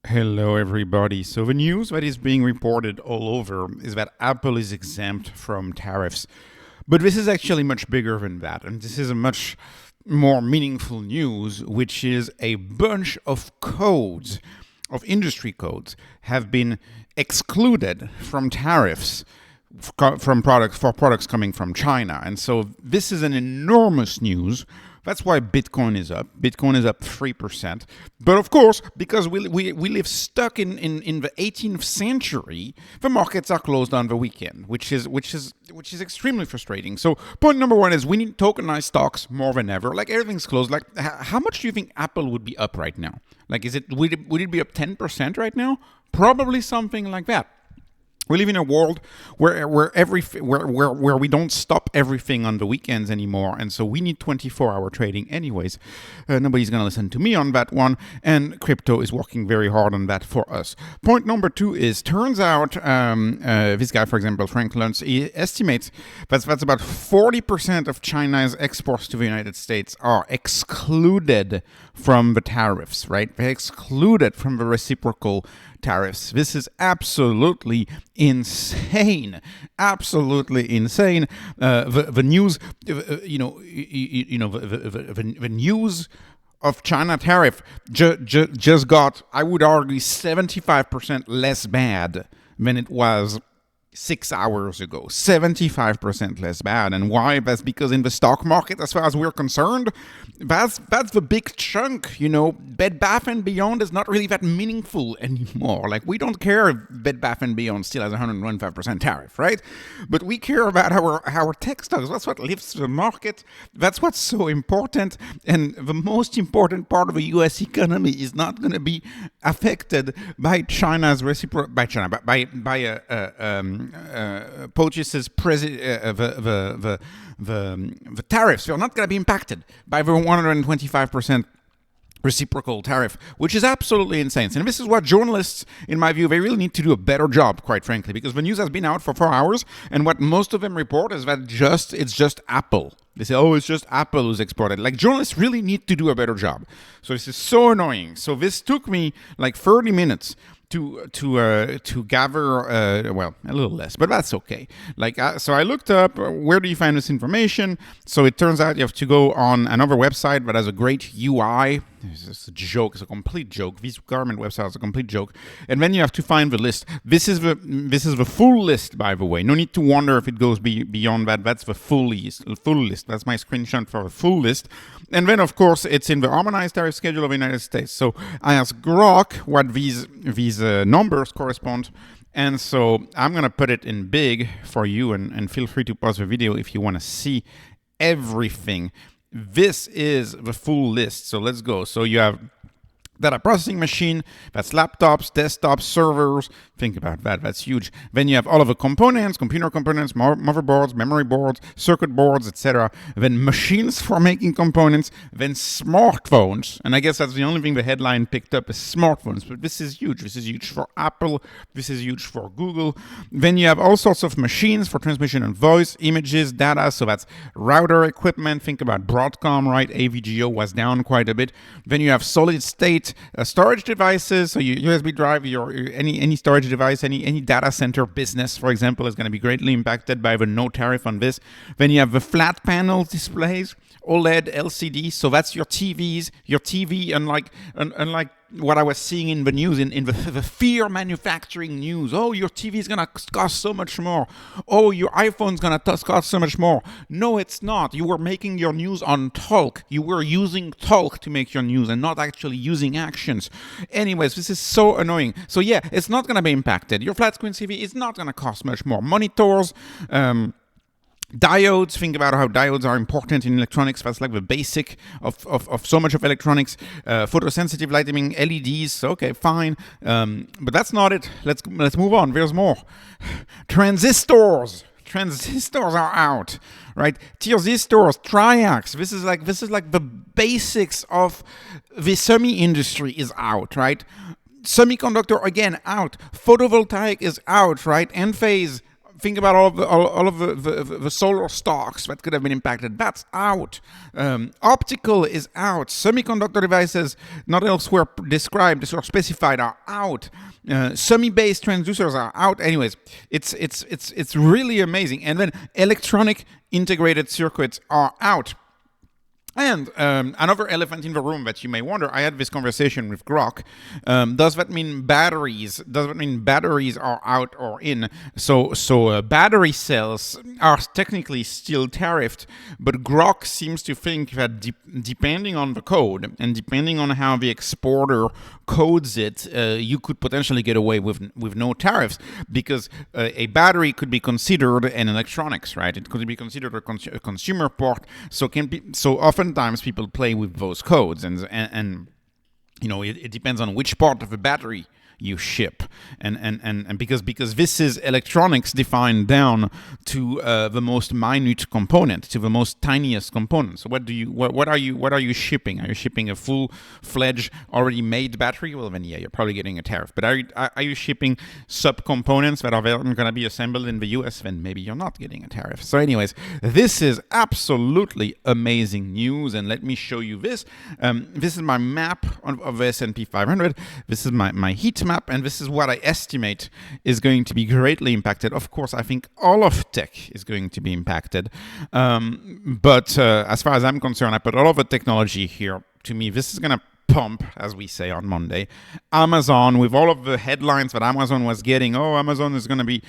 Hello, everybody. So the news that is being reported all over is that Apple is exempt from tariffs. But this is actually much bigger than that. And this is a much more meaningful news, which is a bunch of codes, of industry codes, have been excluded from tariffs from products coming from China. And so this is an enormous news. That's why Bitcoin is up. Bitcoin is up 3%. But of course, because we live stuck in the 18th century, the markets are closed on the weekend, which is extremely frustrating. So point number one is we need tokenized stocks more than ever. Like everything's closed. Like how much do you think Apple would be up right now? Like would it be up 10% right now? Probably something like that. We live in a world where we don't stop everything on the weekends anymore, and so we need 24-hour trading anyways. Nobody's going to listen to me on that one, and crypto is working very hard on that for us. Point number two is, turns out this guy, for example, Frank Luntz, he estimates that's about 40% of China's exports to the United States are excluded from the tariffs, right? They're excluded from the reciprocal tariffs. This is absolutely insane. Absolutely insane. The news, the news of China tariff just got, I would argue, 75% less bad than it was 6 hours ago. 75% less bad. And why? That's because in the stock market, as far as we're concerned, that's the big chunk. Bed Bath & Beyond is not really that meaningful anymore. Like, we don't care if Bed Bath & Beyond still has 125% tariff, right? But we care about our tech stocks. That's what lifts the market. That's what's so important. And the most important part of the U.S. economy is not going to be affected by China's reciprocal, by purchases, the tariffs. They're not going to be impacted by the 125% reciprocal tariff, which is absolutely insane. And this is what journalists, in my view, they really need to do a better job, quite frankly, because the news has been out for 4 hours, and what most of them report is that it's just Apple. They say, it's just Apple who's exported. Like, journalists really need to do a better job. So this is so annoying. So this took me like 30 minutes to gather, a little less, but that's okay. So I looked up, where do you find this information? So it turns out you have to go on another website that has a great UI. It's a joke. It's a complete joke. These government websites are a complete joke. And then you have to find the list. This is the full list, by the way. No need to wonder if it goes beyond that. That's the full list. That's my screenshot for the full list. And then, of course, it's in the harmonized tariff schedule of the United States. So I asked Grok what these numbers correspond. And so I'm going to put it in big for you, and feel free to pause the video if you want to see everything. This is the full list. So let's go. So you have data processing machine, that's laptops, desktops, servers. Think about that. That's huge. Then you have all of the components, computer components, motherboards, memory boards, circuit boards, etc. Then machines for making components. Then smartphones. And I guess that's the only thing the headline picked up is smartphones. But this is huge. This is huge for Apple. This is huge for Google. Then you have all sorts of machines for transmission and voice, images, data. So that's router equipment. Think about Broadcom, right? AVGO was down quite a bit. Then you have solid state storage devices, so your USB drive, any storage device, any data center business, for example, is going to be greatly impacted by the no tariff on this. Then you have the flat panel displays, OLED, LCD, so that's your TVs, your TV, unlike what I was seeing in the news, in the fear manufacturing news. Oh, your TV is going to cost so much more. Oh, your iPhone's going to cost so much more. No, it's not. You were making your news on talk. You were using talk to make your news and not actually using actions. Anyways, this is so annoying. So yeah, it's not going to be impacted. Your flat screen TV is not going to cost much more. Monitors, diodes, think about how diodes are important in electronics. That's like the basic of so much of electronics. Photosensitive lighting, LEDs, okay, fine. But that's not it. Let's move on. There's more. Transistors are out, right? Transistors, triacs. This is like the basics of the semi industry is out, right? Semiconductor, again, out. Photovoltaic is out, right? Enphase, think about all of the solar stocks that could have been impacted. That's out. Optical is out. Semiconductor devices not elsewhere described or specified are out. Semi-based transducers are out. Anyways, it's really amazing. And then electronic integrated circuits are out. And another elephant in the room that you may wonder, I had this conversation with Grok. Does that mean batteries? Does that mean batteries are out or in? So battery cells are technically still tariffed, but Grok seems to think that depending on the code and depending on how the exporter codes it, you could potentially get away with no tariffs, because a battery could be considered an electronics, right? It could be considered a consumer part. So oftentimes people play with those codes, and it depends on which part of the battery you ship, and because this is electronics defined down to the most minute component, to the most tiniest component. So what are you shipping? Are you shipping a full-fledged already made battery? Well, then you're probably getting a tariff. But are you shipping subcomponents that are going to be assembled in the US? Then maybe you're not getting a tariff. So anyways, this is absolutely amazing news, and let me show you this. This is my map of the S&P 500. This is my heat map, and this is what I estimate is going to be greatly impacted. Of course, I think all of tech is going to be impacted. But as far as I'm concerned, I put all of the technology here. To me, this is going to pump, as we say on Monday. Amazon, with all of the headlines that Amazon was getting, Amazon is going to be,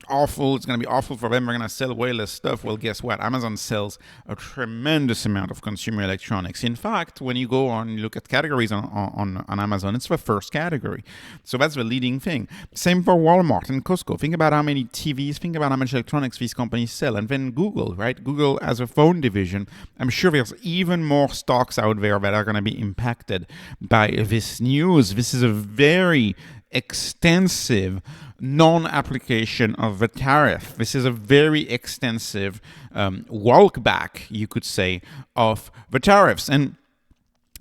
awful. It's going to be awful for them. We're going to sell way less stuff. Well, guess what? Amazon sells a tremendous amount of consumer electronics. In fact, when you go on, you look at categories on Amazon, it's the first category. So that's the leading thing. Same for Walmart and Costco. Think about how many TVs, think about how much electronics these companies sell. And then Google, right? Google has a phone division. I'm sure there's even more stocks out there that are going to be impacted by this news. This is a very extensive non-application of the tariff. This is a very extensive walk back, you could say, of the tariffs. And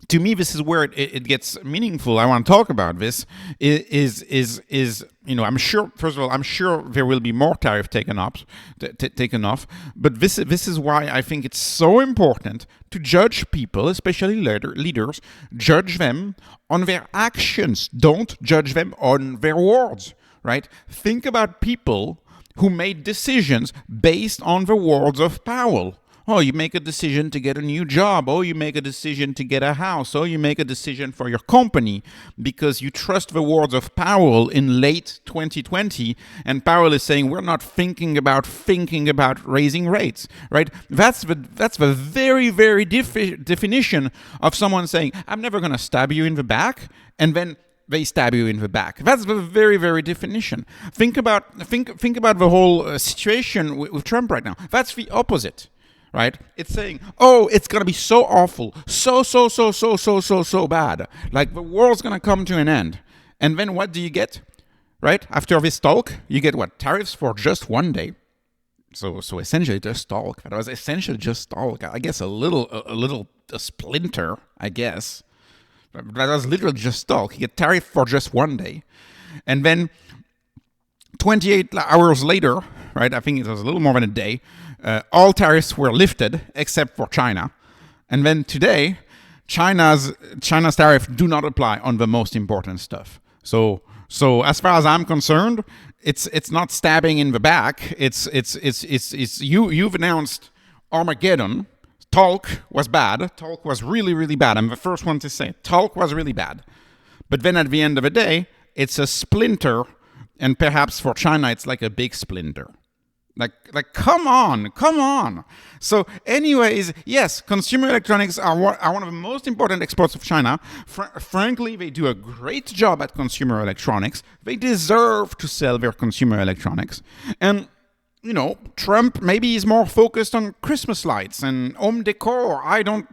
to me, this is where it gets meaningful. I want to talk about this. I'm sure. First of all, I'm sure there will be more tariff taken off. But this is why I think it's so important to judge people, especially leaders. Judge them on their actions. Don't judge them on their words. Right? Think about people who made decisions based on the words of Powell. Oh, you make a decision to get a new job. Oh, you make a decision to get a house. Oh, you make a decision for your company because you trust the words of Powell in late 2020. And Powell is saying, we're not thinking about raising rates, right? That's the very, very definition of someone saying, I'm never going to stab you in the back. And then they stab you in the back. That's the very, very definition. Think about the whole situation with Trump right now. That's the opposite, right? It's saying, it's gonna be so awful, so bad. Like the world's gonna come to an end. And then what do you get, right? After this talk, you get what? Tariffs for just one day. So essentially just talk. That was essentially just talk. I guess a splinter, I guess. That was literally just talk. You get tariff for just one day. And then 28 hours later, right, I think it was a little more than a day, all tariffs were lifted except for China. And then today, China's tariff do not apply on the most important stuff. So as far as I'm concerned, it's not stabbing in the back. It's you've announced Armageddon. Talk was bad. Talk was really, really bad. I'm the first one to say talk was really bad. But then at the end of the day, it's a splinter, and perhaps for China, it's like a big splinter. Like, come on. So anyways, yes, consumer electronics are one of the most important exports of China. Frankly, they do a great job at consumer electronics. They deserve to sell their consumer electronics. And Trump maybe is more focused on Christmas lights and home decor. I don't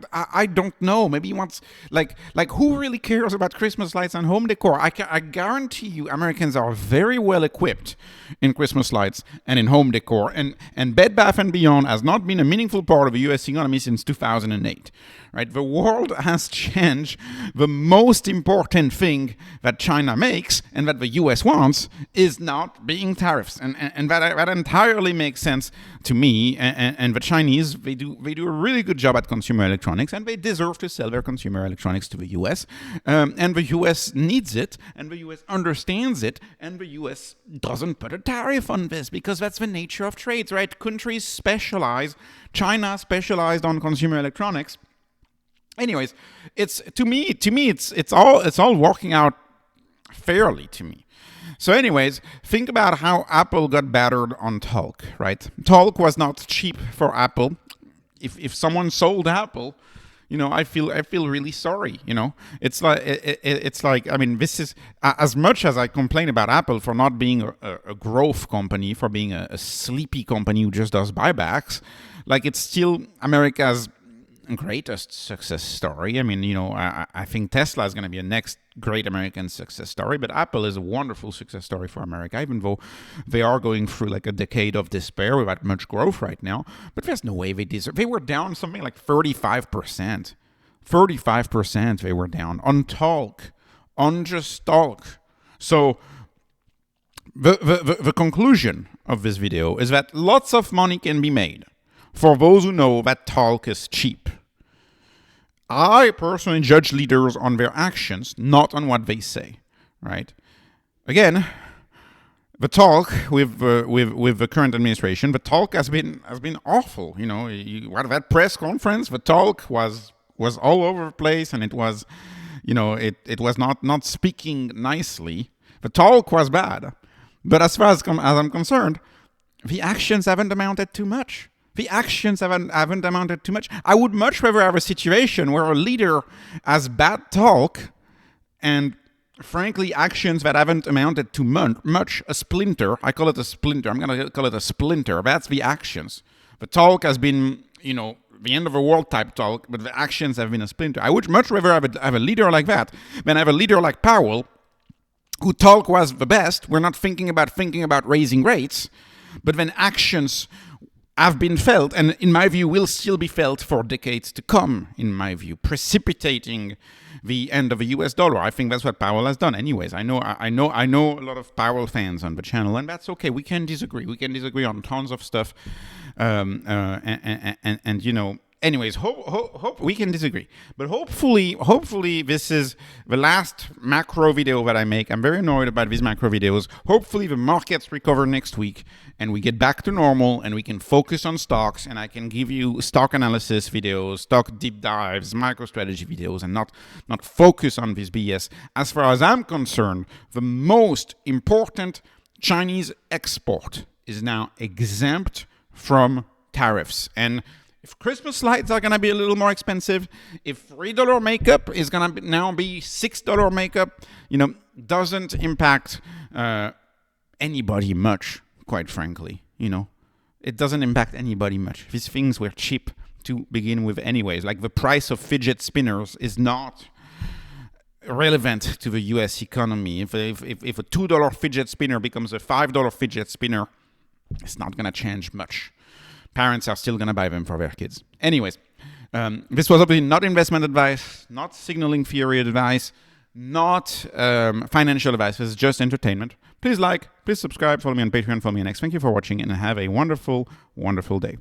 know. Maybe he wants like who really cares about Christmas lights and home decor? I guarantee you, Americans are very well equipped in Christmas lights and in home decor. And Bed Bath and Beyond has not been a meaningful part of the U.S. economy since 2008. Right? The world has changed. The most important thing that China makes and that the U.S. wants is not being tariffs, and that entirely makes sense to me. And the Chinese, they do a really good job at consumer electronics, and they deserve to sell their consumer electronics to the U.S. And the U.S. needs it, and the U.S. understands it, and the U.S. doesn't put a tariff on this because that's the nature of trades, right? Countries specialize. China specialized on consumer electronics. Anyways, it's all working out fairly to me. So anyways, think about how Apple got battered on talc, right? Talc was not cheap for Apple. If someone sold Apple, I feel really sorry. It's like I mean, this is as much as I complain about Apple for not being a growth company, for being a sleepy company who just does buybacks. Like, it's still America's greatest success story. I mean, I think Tesla is going to be a next great American success story, but Apple is a wonderful success story for America, even though they are going through like a decade of despair without much growth right now. But there's no way they deserve. They were down something like 35%. 35% they were down on talc, on just talc. So the conclusion of this video is that lots of money can be made for those who know that talc is cheap. I personally judge leaders on their actions, not on what they say, right? Again, the talk with the current administration, the talk has been awful. What that press conference, the talk was all over the place, and it was, it was not speaking nicely. The talk was bad, but as far as I'm concerned, the actions haven't amounted to much. The actions haven't amounted to much. I would much rather have a situation where a leader has bad talk and, frankly, actions that haven't amounted to much, a splinter. I call it a splinter. I'm going to call it a splinter. That's the actions. The talk has been, the end of the world type talk, but the actions have been a splinter. I would much rather have a leader like that than have a leader like Powell, who talk was the best. We're not thinking about raising rates, but then actions have been felt, and in my view will still be felt for decades to come, in my view, precipitating the end of the US dollar. I think that's what Powell has done. Anyways, I know a lot of Powell fans on the channel, and that's okay. We can disagree. We can disagree on tons of stuff. Anyways, hope we can disagree, but hopefully this is the last macro video that I make. I'm very annoyed about these macro videos. Hopefully the markets recover next week and we get back to normal and we can focus on stocks, and I can give you stock analysis videos, stock deep dives, micro strategy videos, and not focus on this BS. As far as I'm concerned, the most important Chinese export is now exempt from tariffs. And if Christmas lights are going to be a little more expensive, if $3 makeup is going to now be $6 makeup, doesn't impact anybody much, quite frankly. It doesn't impact anybody much. These things were cheap to begin with anyways. Like, the price of fidget spinners is not relevant to the U.S. economy. If a $2 fidget spinner becomes a $5 fidget spinner, it's not going to change much. Parents are still going to buy them for their kids. Anyways, this was obviously not investment advice, not signaling theory advice, not financial advice. This is just entertainment. Please like, please subscribe, follow me on Patreon, follow me on X. Thank you for watching, and have a wonderful, wonderful day.